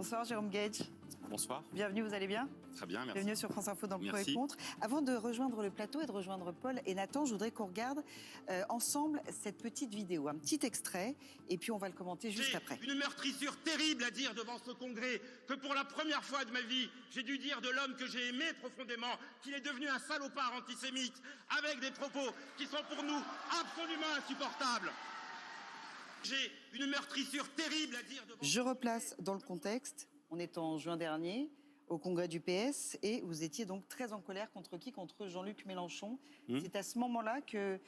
Bonsoir Jérôme Gage. Bonsoir. Bienvenue, vous allez bien? Très bien, merci. Bienvenue sur France Info dans le Pour et Merci. Contre. Avant de rejoindre le plateau et de rejoindre Paul et Nathan, je voudrais qu'on regarde ensemble cette petite vidéo, un petit extrait, et puis on va le commenter juste après. J'ai une meurtrissure terrible à dire devant ce congrès, que pour la première fois de ma vie, j'ai dû dire de l'homme que j'ai aimé profondément, qu'il est devenu un salopard antisémite, avec des propos qui sont pour nous absolument insupportables. J'ai une meurtrissure terrible à dire devant... Je replace dans le contexte, on est en juin dernier, au congrès du PS, et vous étiez donc très en colère contre qui? Contre Jean-Luc Mélenchon. C'est à ce moment-là que,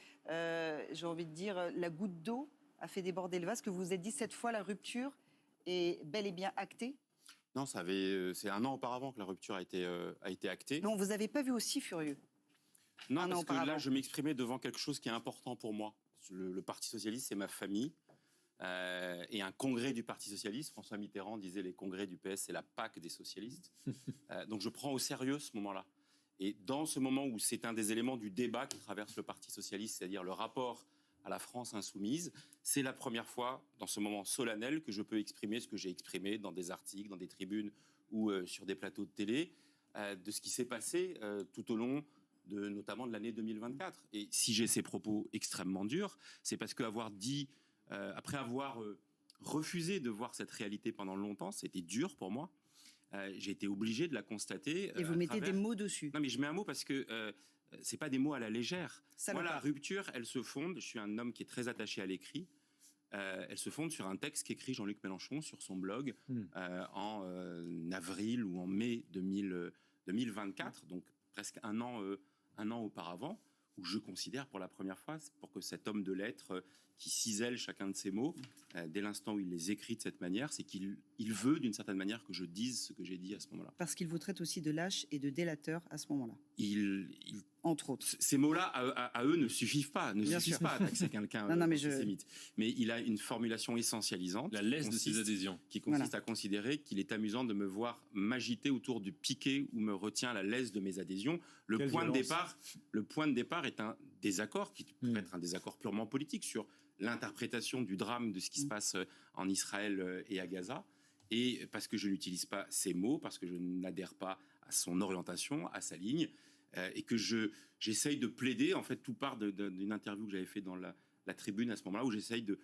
j'ai envie de dire, la goutte d'eau a fait déborder le vase, que vous vous êtes dit, cette fois, la rupture est bel et bien actée? Non, c'est un an auparavant que la rupture a été actée. Non, vous n'avez pas vu aussi furieux? Non, parce que là, je m'exprimais devant quelque chose qui est important pour moi. Le Parti Socialiste, c'est ma famille. Et un congrès du Parti Socialiste, François Mitterrand disait les congrès du PS, c'est la Pâque des socialistes. Donc je prends au sérieux ce moment-là. Et dans ce moment où c'est un des éléments du débat qui traverse le Parti Socialiste, c'est-à-dire le rapport à la France insoumise, c'est la première fois, dans ce moment solennel, que je peux exprimer ce que j'ai exprimé dans des articles, dans des tribunes ou sur des plateaux de télé, de ce qui s'est passé tout au long notamment de l'année 2024. Et si j'ai ces propos extrêmement durs, c'est parce qu'avoir dit... après avoir refusé de voir cette réalité pendant longtemps, c'était dur pour moi. J'ai été obligé de la constater. Et vous mettez des mots dessus. Non, mais je mets un mot parce que c'est pas des mots à la légère. Moi, la rupture, elle se fonde. Je suis un homme qui est très attaché à l'écrit. Elle se fonde sur un texte qu'écrit Jean-Luc Mélenchon sur son blog en avril ou en mai 2024, donc presque un an auparavant, où je considère pour la première fois, pour que cet homme de lettres qui cisèle chacun de ses mots, dès l'instant où il les écrit de cette manière, c'est qu'il veut d'une certaine manière que je dise ce que j'ai dit à ce moment-là. Parce qu'il vous traite aussi de lâche et de délateur à ce moment-là. Entre autres. Ces mots-là, à eux, ne suffisent pas à taxer quelqu'un d'antisémite. Mais il a une formulation essentialisante. La laisse de ses adhésions. Qui consiste à considérer qu'il est amusant de me voir m'agiter autour du piquet où me retient la laisse de mes adhésions. Le point de départ est un désaccord, qui peut être un désaccord purement politique sur l'interprétation du drame de ce qui se passe en Israël et à Gaza. Et parce que je n'utilise pas ces mots, parce que je n'adhère pas à son orientation, à sa ligne, et que j'essaye de plaider, en fait, tout part d'une interview que j'avais fait dans la tribune à ce moment-là, où j'essaye de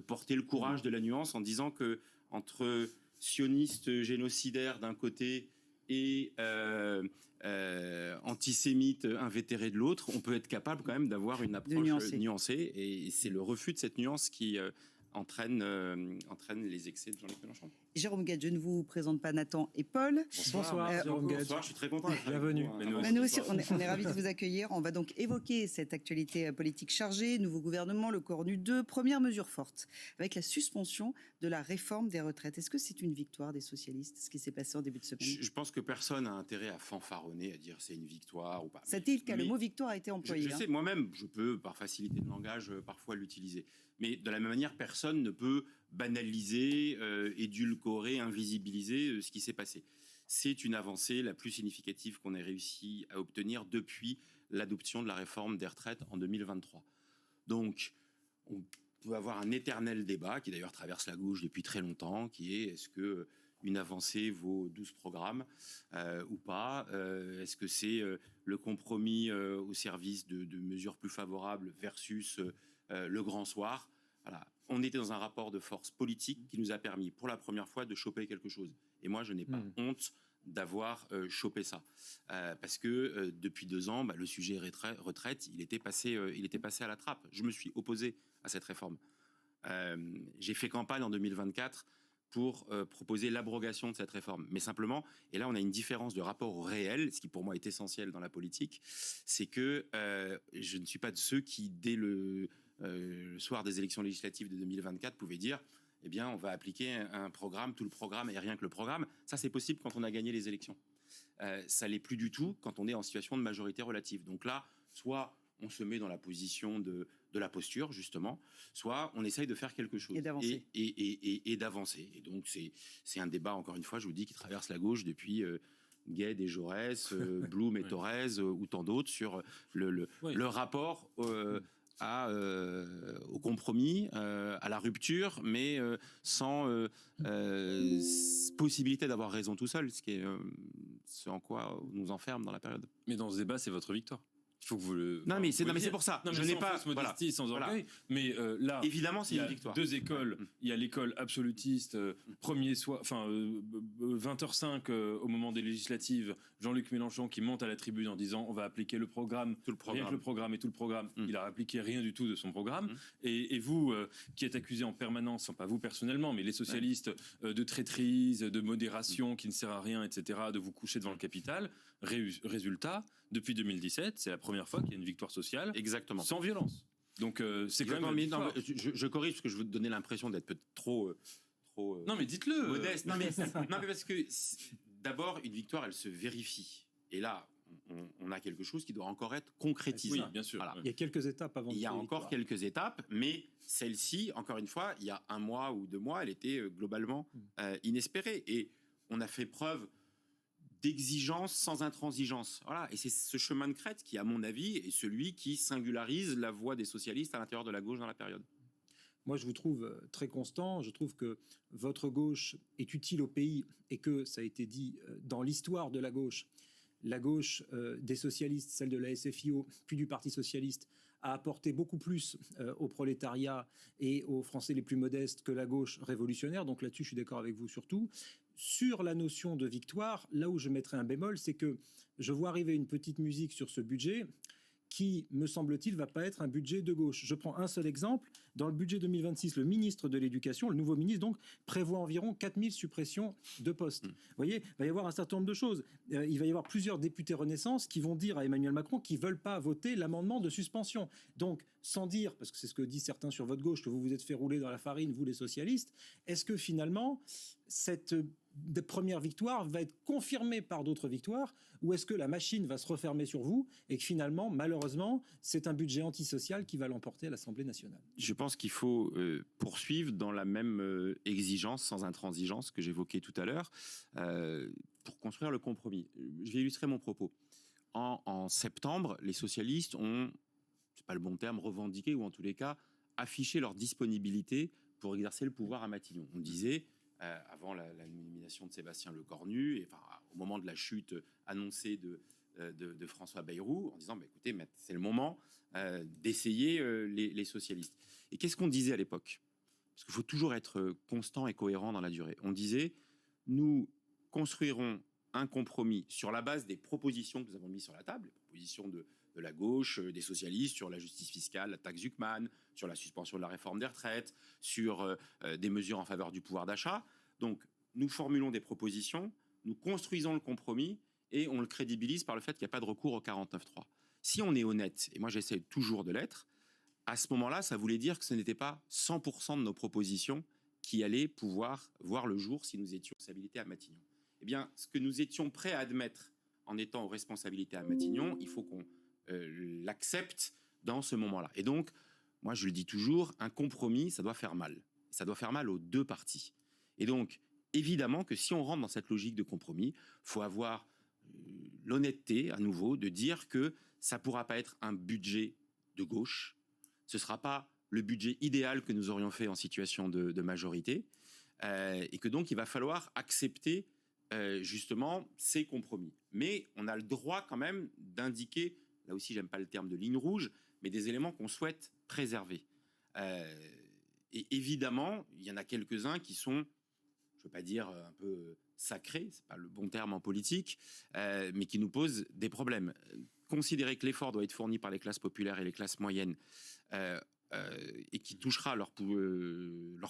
porter le courage de la nuance en disant que entre sionistes génocidaires d'un côté et antisémite invétéré de l'autre, on peut être capable quand même d'avoir une approche nuancée. Et c'est le refus de cette nuance qui entraîne les excès de Jean-Luc Mélenchon. Jérôme Gage, je ne vous présente pas Nathan et Paul. Bonsoir, Jérôme Gage. Bonsoir, je suis très content. Bienvenue. Nous aussi, on est ravis de vous accueillir. On va donc évoquer cette actualité politique chargée, nouveau gouvernement, le Cornu 2, première mesure forte, avec la suspension de la réforme des retraites. Est-ce que c'est une victoire des socialistes, ce qui s'est passé en début de semaine? Je pense que personne n'a intérêt à fanfaronner, à dire c'est une victoire ou pas. C'est-il que le mot victoire a été employé? Je sais, moi-même, je peux, par facilité de langage, parfois l'utiliser. Mais de la même manière, personne ne peut banaliser, édulcorer, invisibiliser ce qui s'est passé. C'est une avancée la plus significative qu'on ait réussi à obtenir depuis l'adoption de la réforme des retraites en 2023. Donc, on peut avoir un éternel débat, qui d'ailleurs traverse la gauche depuis très longtemps, qui est que une avancée vaut 12 programmes ou pas? Est-ce que c'est le compromis au service de mesures plus favorables versus le grand soir? Voilà. On était dans un rapport de force politique qui nous a permis pour la première fois de choper quelque chose. Et moi, je n'ai pas honte d'avoir chopé ça. Parce que depuis 2 ans, le sujet retraite, il était passé à la trappe. Je me suis opposé à cette réforme. J'ai fait campagne en 2024 pour proposer l'abrogation de cette réforme. Mais simplement, et là on a une différence de rapport au réel, ce qui pour moi est essentiel dans la politique, c'est que je ne suis pas de ceux qui, dès le soir des élections législatives de 2024, pouvaient dire eh bien on va appliquer un programme, tout le programme et rien que le programme. Ça c'est possible quand on a gagné les élections. Ça l'est plus du tout quand on est en situation de majorité relative. Donc là, soit on se met dans la position de la posture, justement, soit on essaye de faire quelque chose. Et d'avancer. Et d'avancer. Et donc, c'est un débat, encore une fois, je vous dis, qui traverse la gauche depuis Gued et Jaurès, Blum et Thorez, ou tant d'autres, sur le rapport au compromis, à la rupture, mais sans possibilité d'avoir raison tout seul, ce qui est ce en quoi on nous enferme dans la période. Mais dans ce débat, c'est votre victoire. Il faut que vous le. Non, mais c'est pour ça. Non, mais je n'ai pas fausse modestie, sans orgueil. Voilà. Mais là, évidemment, c'est il y une a victoire. deux écoles. Il y a l'école absolutiste, premier soir, 20h05 au moment des législatives. Jean-Luc Mélenchon qui monte à la tribune en disant on va appliquer le programme, Tout le programme. rien que le programme et tout le programme. Il a appliqué rien du tout de son programme. Et vous, qui êtes accusé en permanence, pas vous personnellement, mais les socialistes, de traîtrise, de modération qui ne sert à rien, etc., de vous coucher devant le capital. Résultat, depuis 2017, c'est la première fois qu'il y a une victoire sociale. Exactement. Sans violence. Donc c'est quand même. Je corrige parce que je veux te donner l'impression d'être peut-être trop. Non mais dites-le. Modeste. Non mais parce que d'abord une victoire, elle se vérifie. Et là, on a quelque chose qui doit encore être concrétisé. Oui, bien sûr. Voilà. Il y a quelques étapes avant. Il y a encore quelques étapes, mais celle-ci, encore une fois, il y a 1 mois ou 2 mois, elle était globalement inespérée. Et on a fait preuve d'exigence sans intransigeance. Voilà. Et c'est ce chemin de crête qui, à mon avis, est celui qui singularise la voix des socialistes à l'intérieur de la gauche dans la période. Moi, je vous trouve très constant. Je trouve que votre gauche est utile au pays et que, ça a été dit, dans l'histoire de la gauche des socialistes, celle de la SFIO, puis du Parti socialiste, a apporté beaucoup plus au prolétariat et aux Français les plus modestes que la gauche révolutionnaire. Donc là-dessus, je suis d'accord avec vous surtout. Sur la notion de victoire, là où je mettrais un bémol, c'est que je vois arriver une petite musique sur ce budget qui, me semble-t-il, va pas être un budget de gauche. Je prends un seul exemple. Dans le budget 2026, le ministre de l'Éducation, le nouveau ministre, donc, prévoit environ 4000 suppressions de postes. Vous voyez, il va y avoir un certain nombre de choses. Il va y avoir plusieurs députés Renaissance qui vont dire à Emmanuel Macron qu'ils veulent pas voter l'amendement de suspension. Donc, sans dire, parce que c'est ce que disent certains sur votre gauche, que vous vous êtes fait rouler dans la farine, vous les socialistes, est-ce que finalement, cette première victoire va être confirmée par d'autres victoires, ou est-ce que la machine va se refermer sur vous et que finalement, malheureusement, c'est un budget antisocial qui va l'emporter à l'Assemblée nationale? Je pense qu'il faut poursuivre dans la même exigence, sans intransigeance que j'évoquais tout à l'heure, pour construire le compromis. Je vais illustrer mon propos. En septembre, les socialistes ont, c'est pas le bon terme, revendiqué, ou en tous les cas, affiché leur disponibilité pour exercer le pouvoir à Matignon. On disait, avant la nomination de Sébastien Lecornu, et enfin, au moment de la chute annoncée de François Bayrou, en disant écoutez, c'est le moment d'essayer les socialistes. Et qu'est-ce qu'on disait à l'époque? Parce qu'il faut toujours être constant et cohérent dans la durée. On disait nous construirons un compromis sur la base des propositions que nous avons mises sur la table, les propositions de la gauche, des socialistes, sur la justice fiscale, la taxe Zuckman, sur la suspension de la réforme des retraites, sur des mesures en faveur du pouvoir d'achat. Donc, nous formulons des propositions, nous construisons le compromis et on le crédibilise par le fait qu'il n'y a pas de recours au 49.3. Si on est honnête, et moi j'essaie toujours de l'être, à ce moment-là, ça voulait dire que ce n'était pas 100% de nos propositions qui allaient pouvoir voir le jour si nous étions en responsabilité à Matignon. Eh bien, ce que nous étions prêts à admettre en étant aux responsabilités à Matignon, il faut qu'on l'accepte dans ce moment-là. Et donc, moi je le dis toujours, un compromis, ça doit faire mal. Ça doit faire mal aux deux parties. Et donc, évidemment que si on rentre dans cette logique de compromis, il faut avoir l'honnêteté, à nouveau, de dire que ça ne pourra pas être un budget de gauche, ce ne sera pas le budget idéal que nous aurions fait en situation de majorité, et que donc il va falloir accepter justement ces compromis. Mais on a le droit quand même d'indiquer, là aussi j'aime pas le terme de ligne rouge, mais des éléments qu'on souhaite préserver. Et évidemment, il y en a quelques-uns qui sont, je ne veux pas dire un peu sacrés, c'est pas le bon terme en politique, mais qui nous posent des problèmes. Considérer que l'effort doit être fourni par les classes populaires et les classes moyennes et qui touchera leur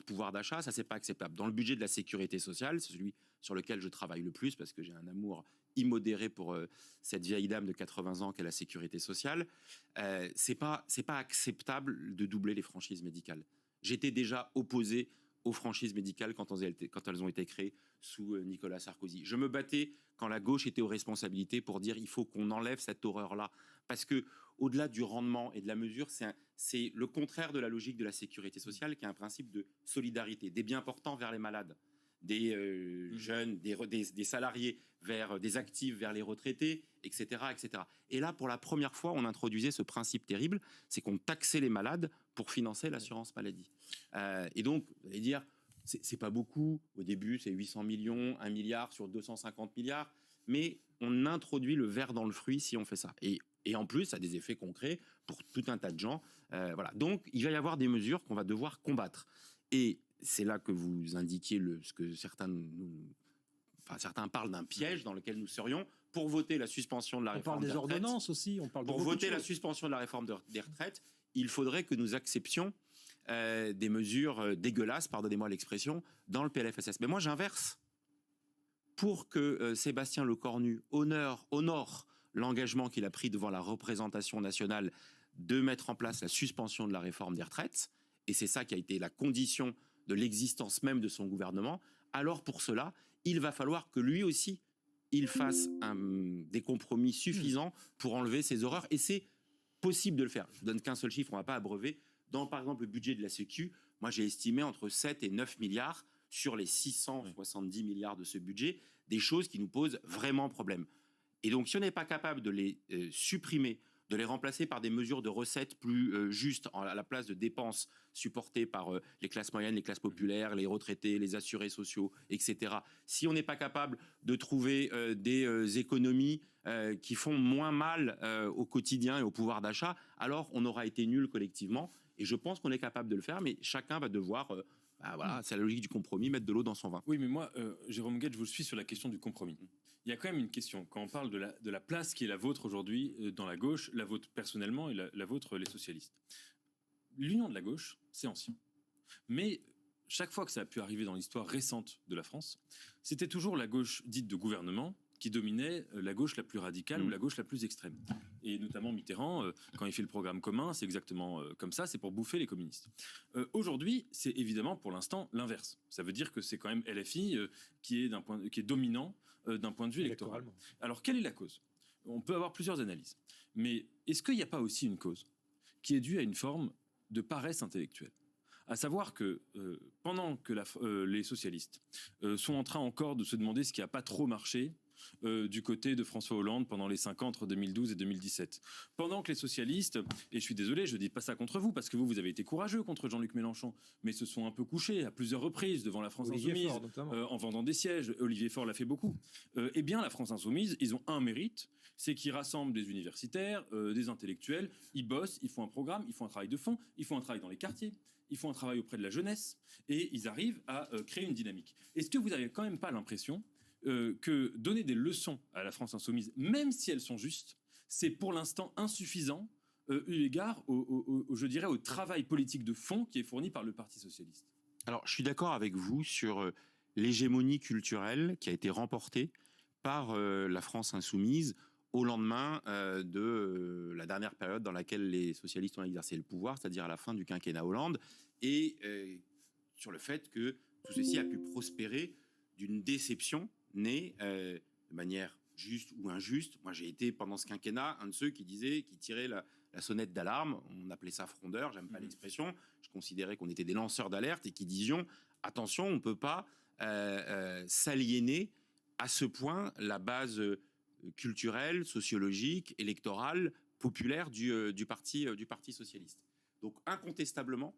pouvoir d'achat, ça c'est pas acceptable. Dans le budget de la sécurité sociale, c'est celui sur lequel je travaille le plus parce que j'ai un amour immodéré pour cette vieille dame de 80 ans qu'est la sécurité sociale, c'est pas acceptable de doubler les franchises médicales. J'étais déjà opposé aux franchises médicales quand elles ont été créées sous Nicolas Sarkozy. Je me battais quand la gauche était aux responsabilités pour dire il faut qu'on enlève cette horreur-là. Parce que au-delà du rendement et de la mesure, c'est le contraire de la logique de la sécurité sociale qui est un principe de solidarité, des biens portants vers les malades, des jeunes, des salariés vers des actifs, vers les retraités, etc., etc. Et là, pour la première fois, on introduisait ce principe terrible, c'est qu'on taxait les malades pour financer l'assurance maladie. Et donc, vous allez dire, c'est pas beaucoup. Au début, c'est 800 millions, 1 milliard sur 250 milliards. Mais on introduit le ver dans le fruit si on fait ça. Et en plus, ça a des effets concrets pour tout un tas de gens. Voilà. Donc, il va y avoir des mesures qu'on va devoir combattre. Et c'est là que vous indiquiez ce que certains parlent d'un piège dans lequel nous serions pour voter la suspension de la réforme des retraites. On parle des ordonnances aussi. On parle pour voter la suspension de la réforme des retraites, il faudrait que nous acceptions des mesures dégueulasses, pardonnez-moi l'expression, dans le PLFSS. Mais moi, j'inverse. Pour que Sébastien Lecornu honore l'engagement qu'il a pris devant la représentation nationale de mettre en place la suspension de la réforme des retraites, et c'est ça qui a été la condition de l'existence même de son gouvernement, alors pour cela, il va falloir que lui aussi, il fasse des compromis suffisants pour enlever ces horreurs, et c'est possible de le faire. Je ne donne qu'un seul chiffre, on ne va pas abreuver. Dans, par exemple, le budget de la Sécu, moi j'ai estimé entre 7 et 9 milliards sur les 670 milliards de ce budget, des choses qui nous posent vraiment problème. Et donc, si on n'est pas capable de les supprimer, de les remplacer par des mesures de recettes plus justes à la place de dépenses supportées par les classes moyennes, les classes populaires, les retraités, les assurés sociaux, etc. Si on n'est pas capable de trouver des économies qui font moins mal au quotidien et au pouvoir d'achat, alors on aura été nuls collectivement. Et je pense qu'on est capable de le faire, mais chacun va devoir... voilà, c'est la logique du compromis, mettre de l'eau dans son vin. Oui, mais moi, Jérôme Guedj, je vous suis sur la question du compromis. Il y a quand même une question. Quand on parle de la place qui est la vôtre aujourd'hui dans la gauche, la vôtre personnellement et la vôtre les socialistes. L'union de la gauche, c'est ancien. Mais chaque fois que ça a pu arriver dans l'histoire récente de la France, c'était toujours la gauche dite de gouvernement qui dominait la gauche la plus radicale ou la gauche la plus extrême. Et notamment Mitterrand, quand il fait le programme commun, c'est exactement comme ça, c'est pour bouffer les communistes. Aujourd'hui, c'est évidemment pour l'instant l'inverse. Ça veut dire que c'est quand même LFI qui est dominant d'un point de vue électoral. Alors, quelle est la cause ? On peut avoir plusieurs analyses. Mais est-ce qu'il n'y a pas aussi une cause qui est due à une forme de paresse intellectuelle ? À savoir que pendant que les socialistes sont en train encore de se demander ce qui n'a pas trop marché du côté de François Hollande pendant les 5 ans entre 2012 et 2017. Pendant que les socialistes, et je suis désolé, je ne dis pas ça contre vous, parce que vous avez été courageux contre Jean-Luc Mélenchon, mais se sont un peu couchés à plusieurs reprises devant la France Insoumise, en vendant des sièges. Olivier Faure l'a fait beaucoup. Eh bien, la France Insoumise, ils ont un mérite, c'est qu'ils rassemblent des universitaires, des intellectuels, ils bossent, ils font un programme, ils font un travail de fond, ils font un travail dans les quartiers, ils font un travail auprès de la jeunesse, et ils arrivent à créer une dynamique. Est-ce que vous n'avez quand même pas l'impression que donner des leçons à la France Insoumise, même si elles sont justes, c'est pour l'instant insuffisant eu égard je dirais, au travail politique de fond qui est fourni par le Parti socialiste. Alors, je suis d'accord avec vous sur l'hégémonie culturelle qui a été remportée par la France Insoumise au lendemain de la dernière période dans laquelle les socialistes ont exercé le pouvoir, c'est-à-dire à la fin du quinquennat Hollande, et sur le fait que tout ceci a pu prospérer d'une déception née de manière juste ou injuste. Moi, j'ai été pendant ce quinquennat un de ceux qui tirait la sonnette d'alarme. On appelait ça frondeur, j'aime pas l'expression. Je considérais qu'on était des lanceurs d'alerte et qui disions attention, on ne peut pas s'aliéner à ce point la base culturelle, sociologique, électorale, populaire du parti socialiste. Donc incontestablement,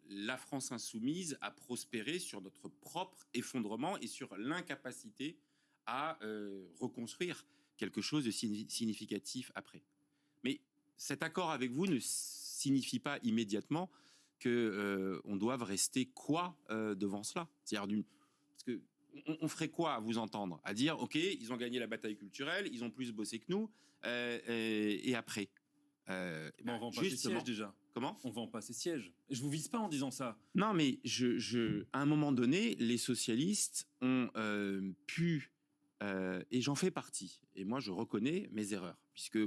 la France insoumise a prospéré sur notre propre effondrement et sur l'incapacité à reconstruire quelque chose de significatif après. Mais cet accord avec vous ne signifie pas immédiatement qu'on doive rester devant cela. C'est-à-dire parce que on ferait quoi à vous entendre ? À dire, OK, ils ont gagné la bataille culturelle, ils ont plus bossé que nous, et après on va en passer siège déjà. Comment ? On va en passer siège. Je vous vise pas en disant ça. Non, mais à un moment donné, les socialistes ont pu, et j'en fais partie, et moi je reconnais mes erreurs, puisque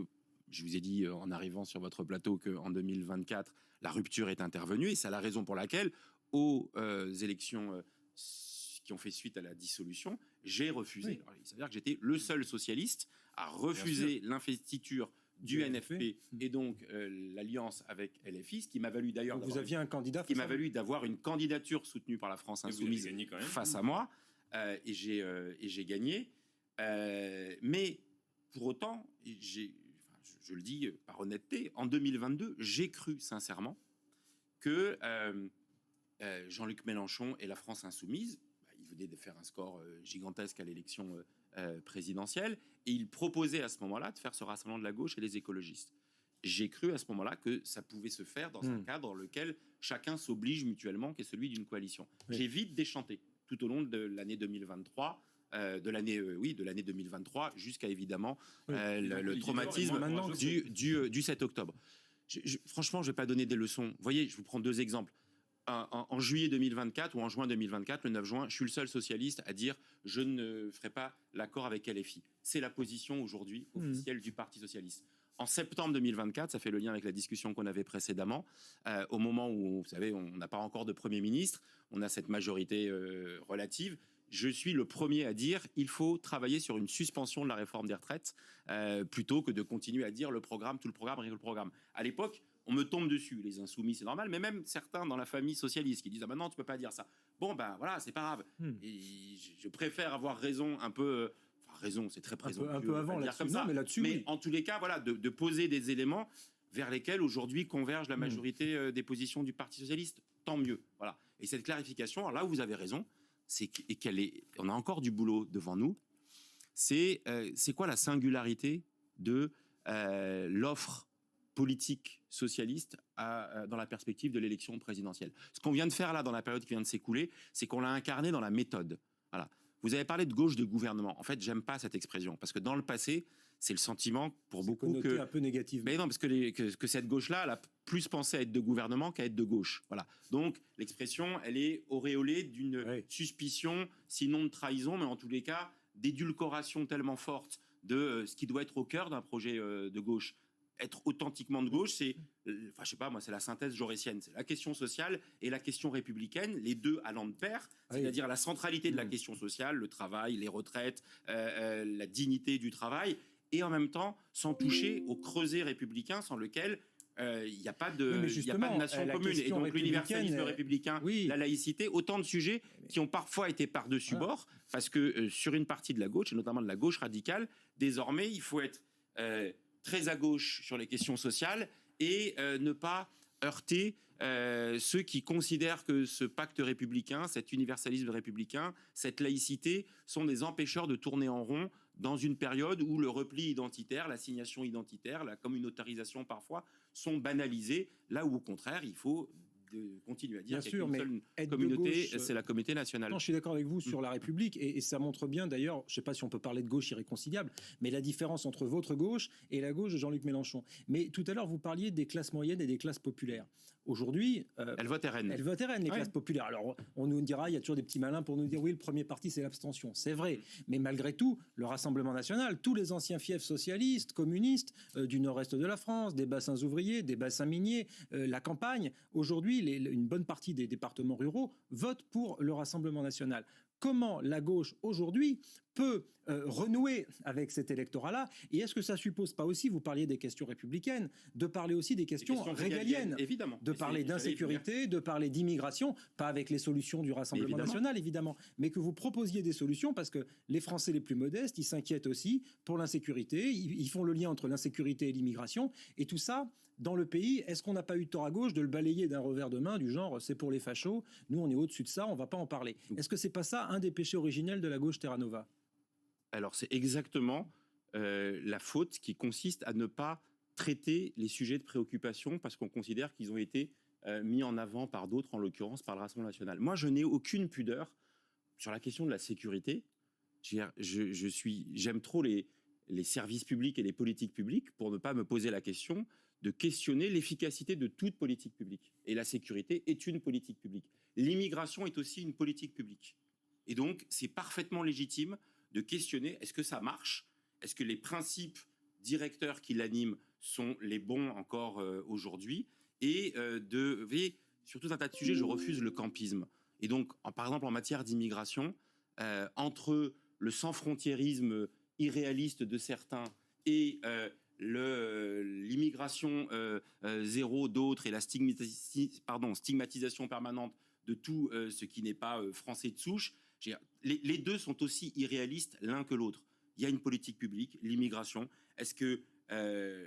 je vous ai dit en arrivant sur votre plateau qu'en 2024, la rupture est intervenue, et c'est la raison pour laquelle, aux élections qui ont fait suite à la dissolution, j'ai refusé. Oui. Alors, il s'avère que j'étais le seul socialiste à refuser l'investiture du NFP et donc l'alliance avec LFI, ce qui m'a valu d'ailleurs vous aviez un candidat qui m'a valu d'avoir une candidature soutenue par la France Insoumise face à moi, et j'ai gagné. Mais pour autant, je le dis par honnêteté, en 2022, j'ai cru sincèrement que Jean-Luc Mélenchon et la France Insoumise, ils venaient de faire un score gigantesque à l'élection présidentielle, et ils proposaient à ce moment-là de faire ce rassemblement de la gauche et des écologistes. J'ai cru à ce moment-là que ça pouvait se faire dans un cadre dans lequel chacun s'oblige mutuellement, qui est celui d'une coalition. Oui. J'ai vite déchanté tout au long de l'année 2023, de l'année 2023 jusqu'à évidemment le traumatisme du 7 octobre. Franchement, je ne vais pas donner des leçons. Vous voyez, je vous prends deux exemples. En juillet 2024 ou en juin 2024, le 9 juin, je suis le seul socialiste à dire je ne ferai pas l'accord avec LFI. C'est la position aujourd'hui officielle du Parti socialiste. En septembre 2024, ça fait le lien avec la discussion qu'on avait précédemment, au moment où, vous savez, on n'a pas encore de Premier ministre, on a cette majorité relative. Je suis le premier à dire il faut travailler sur une suspension de la réforme des retraites plutôt que de continuer à dire le programme, tout le programme, rien que le programme. À l'époque, on me tombe dessus, les insoumis, c'est normal, mais même certains dans la famille socialiste qui disent « Ah ben non, tu peux pas dire ça ». Bon, ben voilà, c'est pas grave. Et je préfère avoir raison un peu... raison, c'est très présomptueux. Un peu avant là-dessus, non, mais là-dessus, mais en tous les cas, voilà, de poser des éléments vers lesquels aujourd'hui converge la majorité des positions du Parti socialiste, tant mieux. Voilà. Et cette clarification, alors là où vous avez raison, on a encore du boulot devant nous. C'est quoi la singularité de l'offre politique socialiste dans la perspective de l'élection présidentielle? Ce qu'on vient de faire là dans la période qui vient de s'écouler, c'est qu'on l'a incarné dans la méthode. Voilà. Vous avez parlé de gauche de gouvernement. En fait, j'aime pas cette expression parce que dans le passé, c'est le sentiment pour beaucoup que un peu négativement. Mais non, parce que cette gauche-là, elle a plus pensé à être de gouvernement qu'à être de gauche. Voilà. Donc l'expression, elle est auréolée d'une suspicion, sinon de trahison, mais en tous les cas d'édulcoration tellement forte de ce qui doit être au cœur d'un projet de gauche. Être authentiquement de gauche, c'est, enfin, je sais pas, moi, c'est la synthèse jaurétienne. C'est la question sociale et la question républicaine, les deux allant de pair, c'est-à-dire la centralité de la question sociale, le travail, les retraites, la dignité du travail, et en même temps, sans toucher au creuset républicain sans lequel il n'y a pas de nation commune. Et donc l'universalisme républicain, la laïcité, autant de sujets qui ont parfois été par-dessus bord, parce que sur une partie de la gauche, et notamment de la gauche radicale, désormais, il faut être... très à gauche sur les questions sociales et ne pas heurter ceux qui considèrent que ce pacte républicain, cet universalisme républicain, cette laïcité sont des empêcheurs de tourner en rond dans une période où le repli identitaire, l'assignation identitaire, la communautarisation parfois sont banalisés, là où au contraire il faut continuer à dire qu'il y a une seule communauté, c'est la communauté nationale. Non, je suis d'accord avec vous sur la République, et ça montre bien d'ailleurs, je ne sais pas si on peut parler de gauche irréconciliable, mais la différence entre votre gauche et la gauche de Jean-Luc Mélenchon. Mais tout à l'heure, vous parliez des classes moyennes et des classes populaires. Aujourd'hui, elles votent RN. Elles votent RN, les classes populaires. Alors, on nous dira, il y a toujours des petits malins pour nous dire, oui, le premier parti, c'est l'abstention. C'est vrai. Mais malgré tout, le Rassemblement national, tous les anciens fiefs socialistes, communistes, du nord-est de la France, des bassins ouvriers, des bassins miniers, la campagne, aujourd'hui, une bonne partie des départements ruraux votent pour le Rassemblement national. Comment la gauche, aujourd'hui, peut renouer avec cet électorat-là? Et est-ce que ça suppose pas aussi, vous parliez des questions républicaines, de parler aussi des questions régaliennes, évidemment, de parler d'insécurité, de parler d'immigration, pas avec les solutions du Rassemblement national, évidemment, mais que vous proposiez des solutions, parce que les Français les plus modestes, ils s'inquiètent aussi pour l'insécurité, ils font le lien entre l'insécurité et l'immigration, et tout ça, dans le pays, est-ce qu'on n'a pas eu tort à gauche de le balayer d'un revers de main, du genre c'est pour les fachos, nous on est au-dessus de ça, on ne va pas en parler? Est-ce que c'est pas ça un des péchés originels de la gauche Terra Nova? Alors c'est exactement la faute qui consiste à ne pas traiter les sujets de préoccupation parce qu'on considère qu'ils ont été mis en avant par d'autres, en l'occurrence par le Rassemblement national. Moi, je n'ai aucune pudeur sur la question de la sécurité. J'aime trop les services publics et les politiques publiques pour ne pas me poser la question de questionner l'efficacité de toute politique publique. Et la sécurité est une politique publique. L'immigration est aussi une politique publique. Et donc, c'est parfaitement légitime de questionner, est-ce que ça marche? Est-ce que les principes directeurs qui l'animent sont les bons encore aujourd'hui? Et vous voyez, sur tout un tas de sujets, je refuse le campisme. Et donc, par exemple, en matière d'immigration, entre le sans-frontiérisme irréaliste de certains et l'immigration zéro d'autres et la stigmatisation permanente de tout ce qui n'est pas français de souche, les deux sont aussi irréalistes l'un que l'autre. Il y a une politique publique, l'immigration. Est-ce que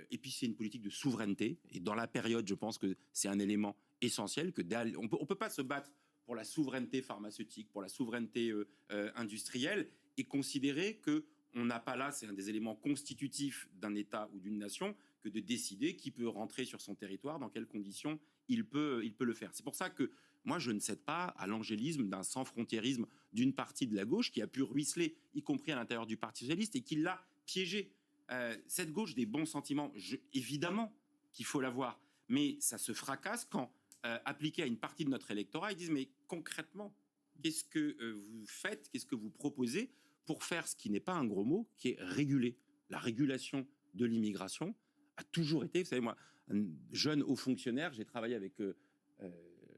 et puis c'est une politique de souveraineté. Et dans la période, je pense que c'est un élément essentiel. On peut pas se battre pour la souveraineté pharmaceutique, pour la souveraineté industrielle, et considérer que on n'a pas là, c'est un des éléments constitutifs d'un État ou d'une nation, que de décider qui peut rentrer sur son territoire, dans quelles conditions il peut le faire. C'est pour ça que moi, je ne cède pas à l'angélisme d'un sans-frontiérisme d'une partie de la gauche qui a pu ruisseler, y compris à l'intérieur du Parti socialiste, et qui l'a piégé. Cette gauche des bons sentiments, évidemment qu'il faut l'avoir, mais ça se fracasse quand, appliqué à une partie de notre électorat, ils disent mais concrètement, qu'est-ce que vous faites, qu'est-ce que vous proposez pour faire ce qui n'est pas un gros mot, qui est réguler. La régulation de l'immigration a toujours été, vous savez, moi, un jeune haut fonctionnaire, j'ai travaillé avec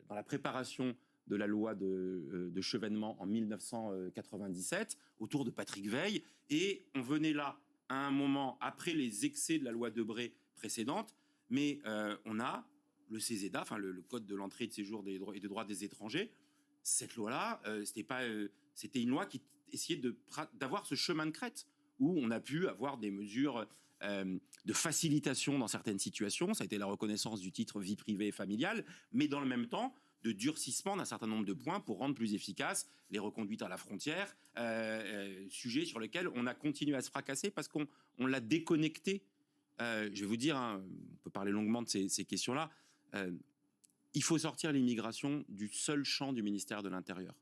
dans la préparation de la loi de Chevènement en 1997, autour de Patrick Veil, et on venait là à un moment après les excès de la loi Debré précédente, mais on a le CESEDA, enfin le Code de l'entrée et de séjour et des droits des étrangers. Cette loi-là, c'était une loi qui essayait d'avoir ce chemin de crête où on a pu avoir des mesures de facilitation dans certaines situations. Ça a été la reconnaissance du titre vie privée et familiale, mais dans le même temps, de durcissement d'un certain nombre de points pour rendre plus efficaces les reconduites à la frontière, sujet sur lequel on a continué à se fracasser parce qu'on l'a déconnecté. Je vais vous dire, hein, on peut parler longuement de ces questions-là. Il faut sortir l'immigration du seul champ du ministère de l'Intérieur.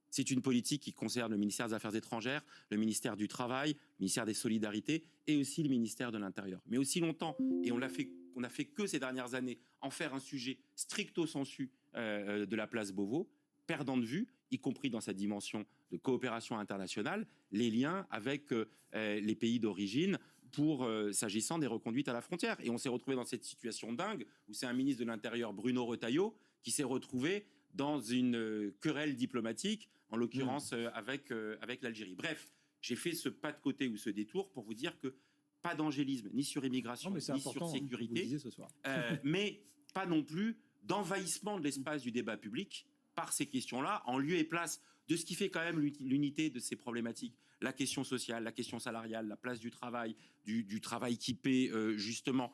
C'est une politique qui concerne le ministère des Affaires étrangères, le ministère du Travail, le ministère des Solidarités et aussi le ministère de l'Intérieur. Mais aussi longtemps, et on n'a fait que ces dernières années, en faire un sujet stricto sensu de la place Beauvau, perdant de vue, y compris dans sa dimension de coopération internationale, les liens avec les pays d'origine pour s'agissant des reconduites à la frontière. Et on s'est retrouvé dans cette situation dingue où c'est un ministre de l'Intérieur, Bruno Retailleau, qui s'est retrouvé dans une querelle diplomatique, en l'occurrence avec l'Algérie. Bref, j'ai fait ce pas de côté ou ce détour pour vous dire que pas d'angélisme, ni sur immigration, ni sur sécurité, vous le ce soir. mais pas non plus d'envahissement de l'espace du débat public par ces questions-là, en lieu et place de ce qui fait quand même l'unité de ces problématiques. La question sociale, la question salariale, la place du travail travail qui paie justement,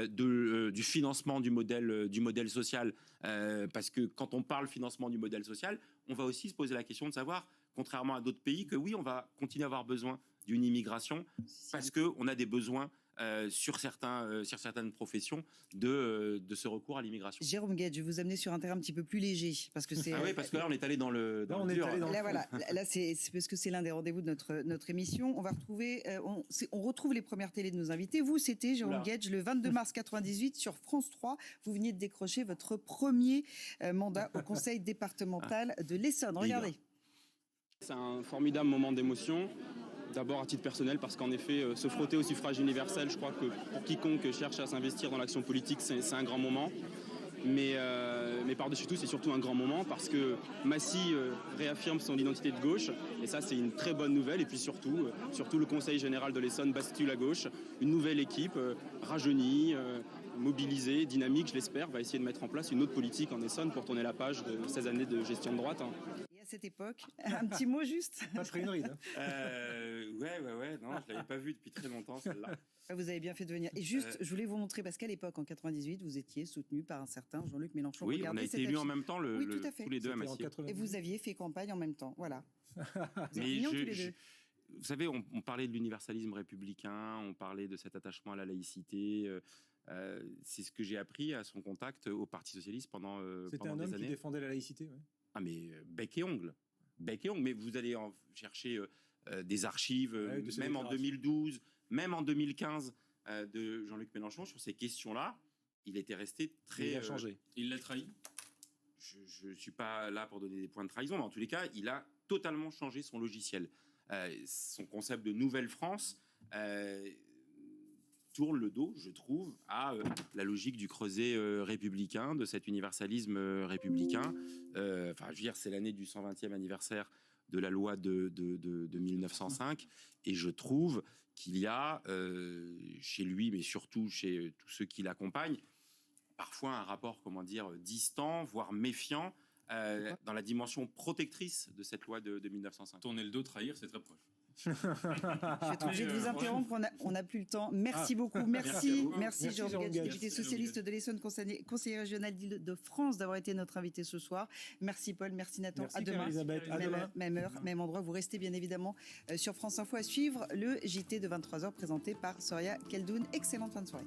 du financement du modèle social. Parce que quand on parle financement du modèle social, on va aussi se poser la question de savoir, contrairement à d'autres pays, que oui, on va continuer à avoir besoin d'une immigration parce qu'on a des besoins sur certaines professions de ce recours à l'immigration. Jérôme Guedj, je vais vous amener sur un terrain un petit peu plus léger parce que c'est. Ah oui, parce que là on est allé dans le dur. Là voilà, là c'est parce que c'est l'un des rendez-vous de notre émission. On va retrouver, on retrouve les premières télés de nos invités. Vous, c'était Jérôme Guedj le 22 mars 98 sur France 3. Vous veniez de décrocher votre premier mandat au conseil départemental de l'Essonne. Regardez. C'est un formidable moment d'émotion. D'abord à titre personnel parce qu'en effet, se frotter au suffrage universel, je crois que pour quiconque cherche à s'investir dans l'action politique, c'est un grand moment. Mais par-dessus tout, c'est surtout un grand moment parce que Massy réaffirme son identité de gauche. Et ça, c'est une très bonne nouvelle. Et puis surtout le Conseil général de l'Essonne bascule à gauche. Une nouvelle équipe rajeunie, mobilisée, dynamique, je l'espère, va essayer de mettre en place une autre politique en Essonne pour tourner la page de 16 années de gestion de droite. À cette époque, un petit mot juste. Pas de ride. Ouais, non, je l'avais pas vu depuis très longtemps celle-là. Vous avez bien fait de venir. Et juste, je voulais vous montrer, parce qu'à l'époque, en 98, vous étiez soutenu par un certain Jean-Luc Mélenchon. Oui, on a été élus en même temps, tout à fait. tous les deux à Massy. Et vous aviez fait campagne en même temps, voilà. Vous êtes Mais mignons tous les deux. vous savez, on parlait de l'universalisme républicain, on parlait de cet attachement à la laïcité. C'est ce que j'ai appris à son contact au Parti socialiste pendant des années. C'était un homme qui défendait la laïcité, ouais. Ah mais bec et ongle. Mais vous allez en chercher des archives, même en 2012, même en 2015, de Jean-Luc Mélenchon sur ces questions-là. Il était resté très. Il a changé. Il l'a trahi. Je ne suis pas là pour donner des points de trahison, mais en tous les cas, il a totalement changé son logiciel. Son concept de Nouvelle France tourne le dos, je trouve, à la logique du creuset républicain, de cet universalisme républicain. Enfin, je veux dire, c'est l'année du 120e anniversaire de la loi de 1905. Et je trouve qu'il y a chez lui, mais surtout chez tous ceux qui l'accompagnent, parfois un rapport, distant, voire méfiant, dans la dimension protectrice de cette loi de 1905. Tourner le dos, trahir, c'est très proche. Je vais être obligée de vous interrompre, on n'a plus le temps. Merci beaucoup. Merci Jean-Roch Gadji, député socialiste de l'Essonne, conseiller régional d'Île-de-France, d'avoir été notre invité ce soir. Merci Paul, merci Nathan. Merci à demain. Elisabeth. À demain. Même heure, même endroit. Vous restez bien évidemment sur France Info à suivre le JT de 23h présenté par Soria Keldoun. Excellente fin de soirée.